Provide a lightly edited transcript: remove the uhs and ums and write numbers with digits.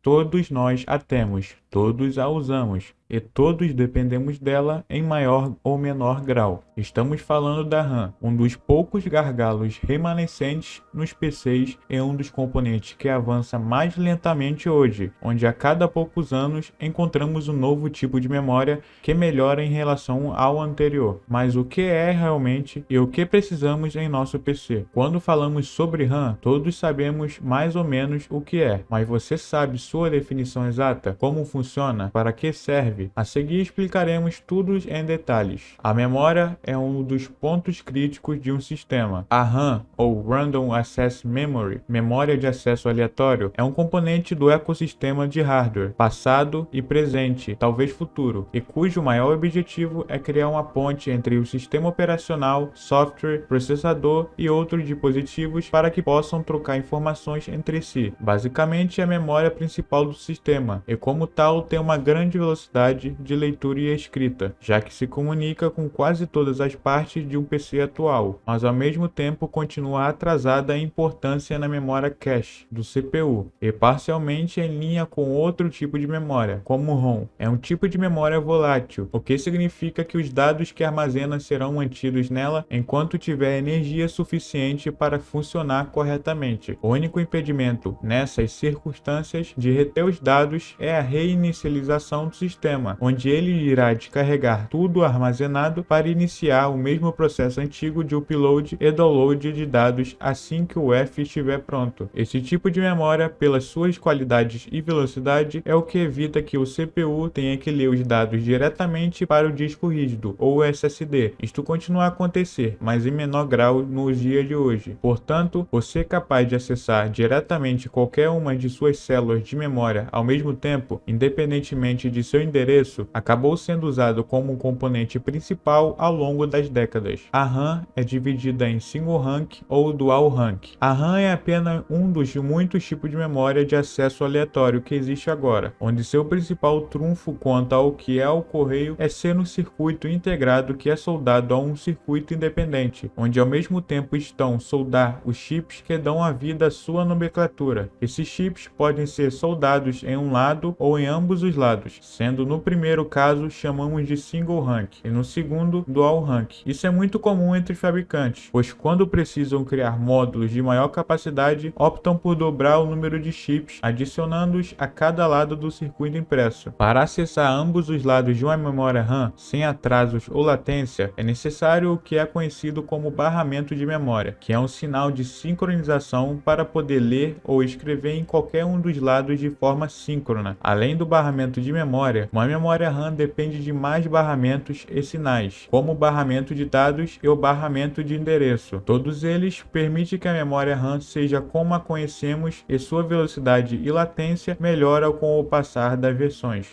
todos nós a temos, todos a usamos, e todos dependemos dela em maior ou menor grau. Estamos falando da RAM, um dos poucos gargalos remanescentes nos PCs e um dos componentes que avança mais lentamente hoje, onde a cada poucos anos encontramos um novo tipo de memória que melhora em relação ao anterior. Mas o que é realmente e o que precisamos em nosso PC? Quando falamos sobre RAM, todos sabemos mais ou menos o que é, mas você sabe sua definição exata? Como funciona? Para que serve? A seguir explicaremos tudo em detalhes. A memória é um dos pontos críticos de um sistema. A RAM, ou Random Access Memory, memória de acesso aleatório, é um componente do ecossistema de hardware, passado e presente, talvez futuro, e cujo maior objetivo é criar uma ponte entre o sistema operacional, software, processador e outros dispositivos para que possam trocar informações entre si. Basicamente, é a memória principal do sistema, e como tal tem uma grande velocidade de leitura e escrita, já que se comunica com quase todas as partes de um PC atual, mas ao mesmo tempo continua atrasada a importância na memória cache do CPU, e parcialmente em linha com outro tipo de memória, como ROM. É um tipo de memória volátil, o que significa que os dados que armazena serão mantidos nela enquanto tiver energia suficiente para funcionar corretamente. O único impedimento nessas circunstâncias de reter os dados é a reinicialização do sistema, onde ele irá descarregar tudo armazenado para iniciar o mesmo processo antigo de upload e download de dados assim que o F estiver pronto. Esse tipo de memória, pelas suas qualidades e velocidade, é o que evita que o CPU tenha que ler os dados diretamente para o disco rígido ou SSD. Isto continua a acontecer, mas em menor grau nos dias de hoje. Portanto, você é capaz de acessar diretamente qualquer uma de suas células de memória ao mesmo tempo, independentemente de seu endereço, acabou sendo usado como um componente principal ao longo das décadas. A RAM é dividida em single rank ou dual rank. A RAM é apenas um dos muitos tipos de memória de acesso aleatório que existe agora, onde seu principal trunfo quanto ao que é o correio é ser um circuito integrado que é soldado a um circuito independente, onde ao mesmo tempo estão soldar os chips que dão a vida à sua nomenclatura. Esses chips podem ser soldados em um lado ou em ambos os lados, sendo no primeiro caso chamamos de single rank e no segundo dual rank. Isso é muito comum entre fabricantes, pois quando precisam criar módulos de maior capacidade, optam por dobrar o número de chips, adicionando-os a cada lado do circuito impresso. Para acessar ambos os lados de uma memória RAM sem atrasos ou latência, é necessário o que é conhecido como barramento de memória, que é um sinal de sincronização para poder ler ou escrever em qualquer um dos lados de forma síncrona. Além do barramento de memória, uma memória RAM depende de mais barramentos e sinais, como o barramento de dados e o barramento de endereço. Todos eles permitem que a memória RAM seja como a conhecemos e sua velocidade e latência melhora com o passar das versões.